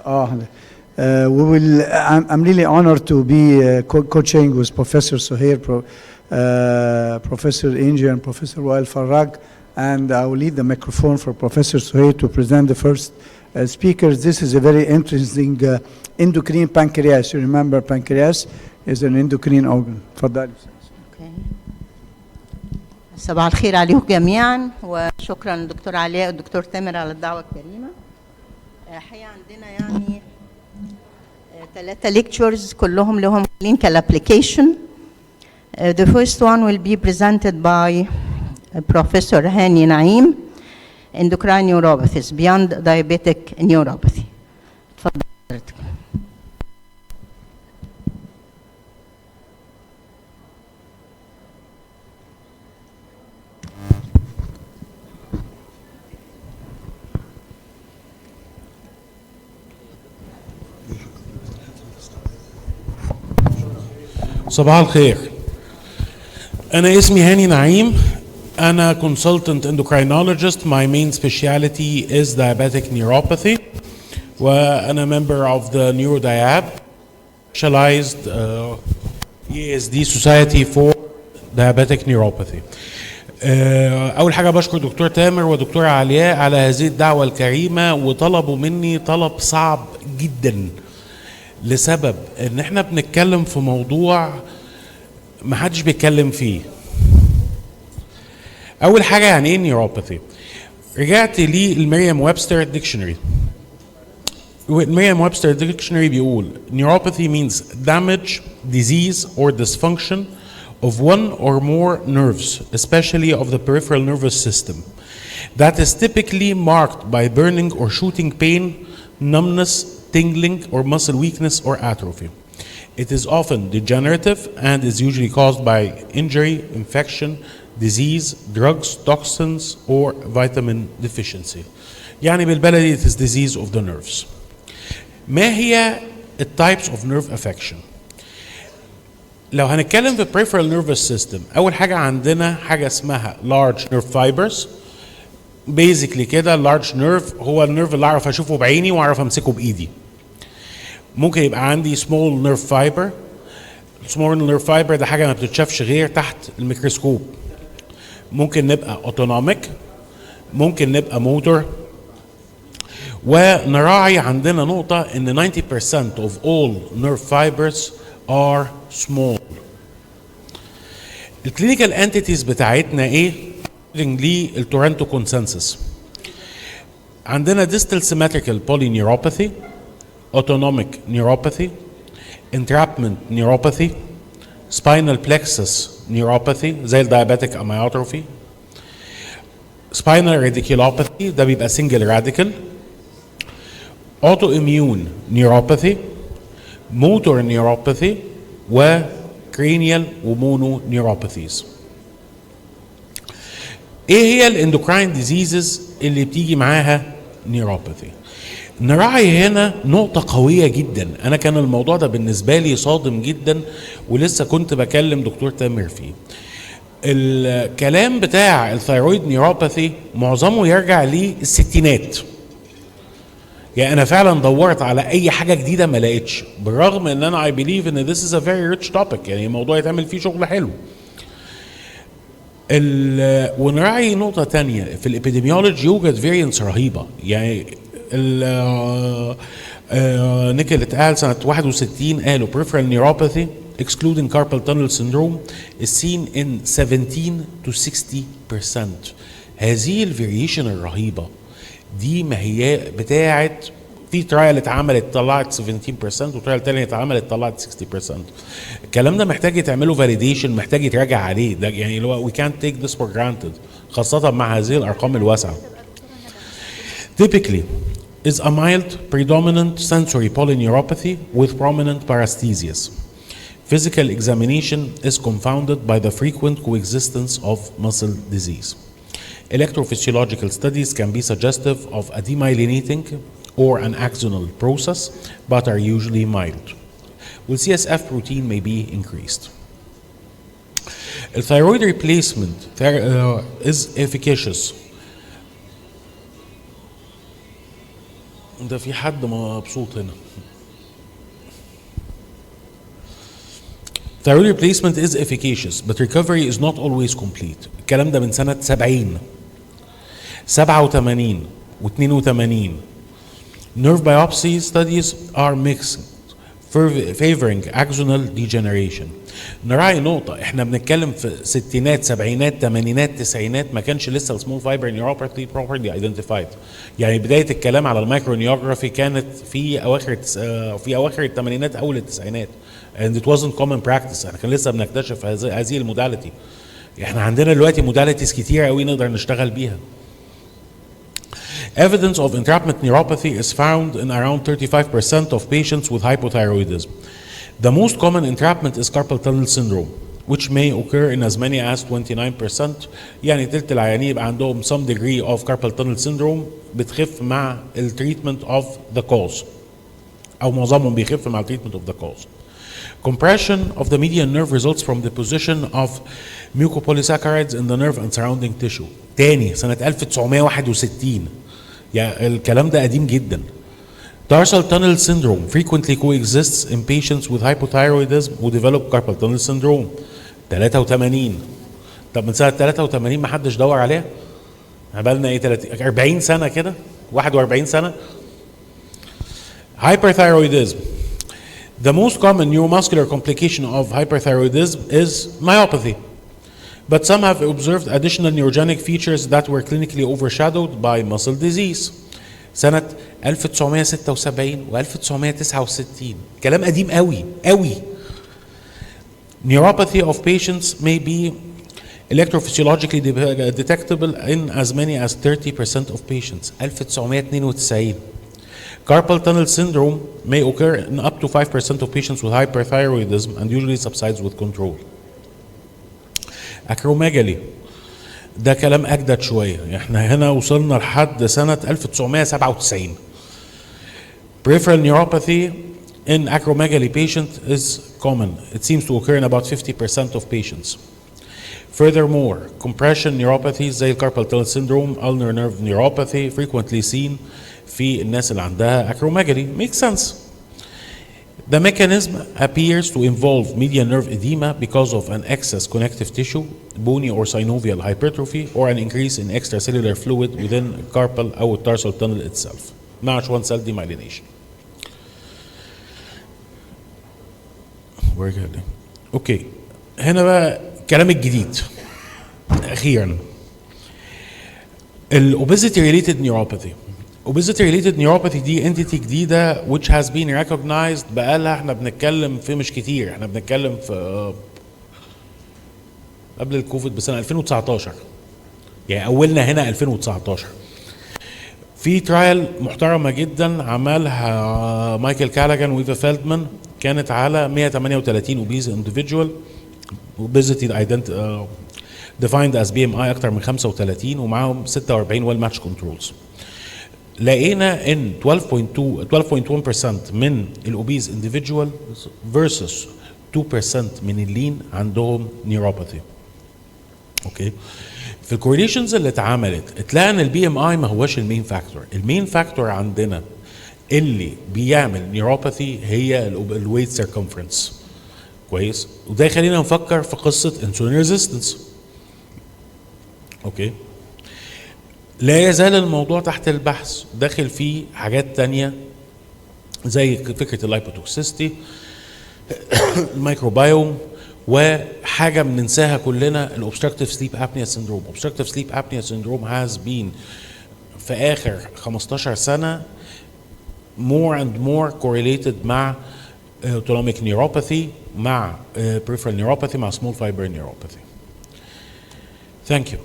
We will. I'm really honored to be coaching with Professor Suhair, Professor Inji, and Professor Wael Farag, and I will leave the microphone for Professor Suhair to present the first speakers. This is a very interesting endocrine pancreas. You remember pancreas is an endocrine organ. تفضلي. صباح الخير عليكم جميعا، وشكرا للدكتور علاء والدكتور تامر على الدعوه الكريمه. الحقيقه عندنا يعني 3 lectures كلهم لهم clinical application. The first one will be presented by Professor Hani Naim, Endocrine neuropathies beyond diabetic neuropathy. اتفضل حضرتك. صباح الخير. أنا اسمي هاني نعيم. أنا consultant endocrinologist. My main specialty is diabetic neuropathy. وأنا member of the NeuroDiab, specialized ESD Society for Diabetic Neuropathy. أول حاجة بشكر دكتور تامر ودكتور علاء على هذه الدعوة الكريمة، وطلبوا مني طلب صعب جدا لسبب ان احنا بنتكلم في موضوع محدش بيتكلم فيه. اول حاجه يعني ايه نيوروباثي؟ رجعت للمريم ويبستر ديكشنري. المريم ويبستر ديكشنري بيقول neuropathy means damage, disease or dysfunction of one or more nerves, especially of the peripheral nervous system, that is typically marked by burning or shooting pain, numbness, tingling or muscle weakness or atrophy. It is often degenerative and is usually caused by injury, infection, disease, drugs, toxins or vitamin deficiency. يعني بالبلدي it is disease of the nerves. ما هي types of nerve affection؟ لو هنتكلم في peripheral nervous system، أول حاجة عندنا حاجة اسمها large nerve fibers. basically كده large nerve هو النيرف اللي اعرف اشوفه بعيني واعرف امسكه بايدي. ممكن يبقى عندي small nerve fiber. small nerve fiber ده حاجه ما بتتشافش غير تحت الميكروسكوب. ممكن نبقى autonomic، ممكن نبقى motor. ونراعي عندنا نقطه ان 90% of all nerve fibers are small. الكلينيكال انتيتيز بتاعتنا ايه؟ للتورنتو كونسنسس. عندنا distal symmetrical polyneuropathy, autonomic neuropathy, entrapment neuropathy, spinal plexus neuropathy زي الدايابيتك amyotrophy, spinal radiculopathy ده بيبقى single radical, autoimmune neuropathy, motor neuropathy و cranial ومونو neuropathies. ايه هي الاندوكراين ديزيزز اللي بتيجي معاها نيوروباثي؟ نراعي هنا نقطة قوية جدا. انا كان الموضوع ده بالنسبة لي صادم جدا، ولسه كنت بكلم دكتور تامر فيه. الكلام بتاع الثيرويد نيوروباثي معظمه يرجع للستينات. يعني انا فعلا دورت على اي حاجة جديدة ما لقيتش، بالرغم ان انا I believe ان this is a very rich topic، يعني الموضوع يتعمل فيه شغل حلو. ونراعي نقطة تانية في الابيديميولوجي، يوجد فيرينس رهيبة. يعني نيكلت قال سنة 61 قالوا peripheral neuropathy excluding carpal tunnel syndrome is seen in 17 to 60%. هذه الفاريشن الرهيبة دي ما هي بتاعت في ترايل اتعملت طلعت 17% وترايل تانية اتعملت طلعت 60%. الكلام ده محتاج يتعمله فاليديشن، محتاج يتراجع عليه. ده يعني لو we can't take this for granted، خاصة مع هذه الأرقام الواسعة. Typically is a mild predominant sensory polyneuropathy with prominent paresthesias. Physical examination is confounded by the frequent coexistence of muscle disease. Electrophysiological studies can be suggestive of a demyelinating or an axonal process, but are usually mild. Well, CSF protein may be increased. Thyroid replacement is efficacious. ده في حد مبسوط هنا. Thyroid replacement is efficacious but recovery is not always complete. الكلام ده من سنة 70 87 و82. Nerve biopsy studies are mixed favoring axonal degeneration. نراعي نقطة، احنا بنتكلم في ستينات سبعينات ثمانينات تسعينات ما كانش لسه السمول فايبر نيوروباثي properly identified. يعني بداية الكلام على المايكرونيوجرافي كانت في أواخر الثمانينات أول التسعينات. And it wasn't common practice. احنا كان لسه بنكتشف هذه الموداليتي. احنا عندنا دلوقتي موداليتيز كتيرة قوي نقدر نشتغل بيها. Evidence of entrapment neuropathy is found in around 35% of patients with hypothyroidism. The most common entrapment is carpal tunnel syndrome, which may occur in as many as 29%. يعني تلت العيانين يبقى عندهم some degree of carpal tunnel syndrome بتخف مع ال treatment of the cause. أو معظمهم بيخف مع ال treatment of the cause. Compression of the median nerve results from deposition of mucopolysaccharides in the nerve and surrounding tissue. تاني سنة 1961. يعني الكلام ده قديم جدا. Tarsal tunnel syndrome frequently coexists in patients with hypothyroidism who develop carpal tunnel syndrome. 83. طب من سنة 83 ما حدش دور عليها؟ بقالنا ايه 40 سنة كده؟ 41 سنة؟ Hyperthyroidism. The most common neuromuscular complication of hyperthyroidism is myopathy. But some have observed additional neurogenic features that were clinically overshadowed by muscle disease. سنة 1976 و 1969 كلام قديم قوي قوي. Neuropathy of patients may be electrophysiologically detectable in as many as 30% of patients. 1992. Carpal tunnel syndrome may occur in up to 5% of patients with hyperthyroidism and usually subsides with control. Acromegaly ده كلام أجدد شوية، احنا هنا وصلنا لحد سنة 1997. Peripheral neuropathy in acromegaly patient is common. It seems to occur in about 50% of patients. Furthermore, compression neuropathies زي carpal tunnel syndrome, ulnar nerve neuropathy frequently seen في الناس اللي عندها acromegaly. Makes sense. The mechanism appears to involve median nerve edema because of an excess connective tissue, bony or synovial hypertrophy, or an increase in extracellular fluid within carpal or tarsal tunnel itself. مع one cell demyelination. اوكي هنا بقى الكلام الجديد اخيرا. الobesity related neuropathy. Obesity related neuropathy دي entity جديدة which has been recognized بقالها احنا بنتكلم في مش كتير، احنا بنتكلم في قبل الكوفيد بسنة 2019 يعني أولنا هنا 2019. في ترايل محترمة جدا عملها مايكل كالاجان وإيفا فيلدمان كانت على 138 obese individual obesity defined as BMI أكتر من 35 ومعاهم 46 well matched controls. لقينا ان 12.1% من الاوبيز individual versus 2% من اللين عندهم نيوروباثي. اوكي في الكوريليشنز اللي اتعملت اتلاقى ان البي ام اي ما هوش المين فاكتور. المين فاكتور عندنا اللي بيعمل نيوروباثي هي الويت سيركمفرنس. كويس، وده يخلينا نفكر في قصه انسولين ريزيستنس. اوكي لا يزال الموضوع تحت البحث، داخل فيه حاجات تانية زي فكرة اللايبوتوكسيستي الميكروبايوم، وحاجة بننساها كلنا الأوبستراكتيف سليب أبنيا سيندروم. Obstructive sleep apnea syndrome has been في آخر 15 سنة more and more correlated مع autonomic neuropathy مع peripheral neuropathy مع small fiber neuropathy. Thank you.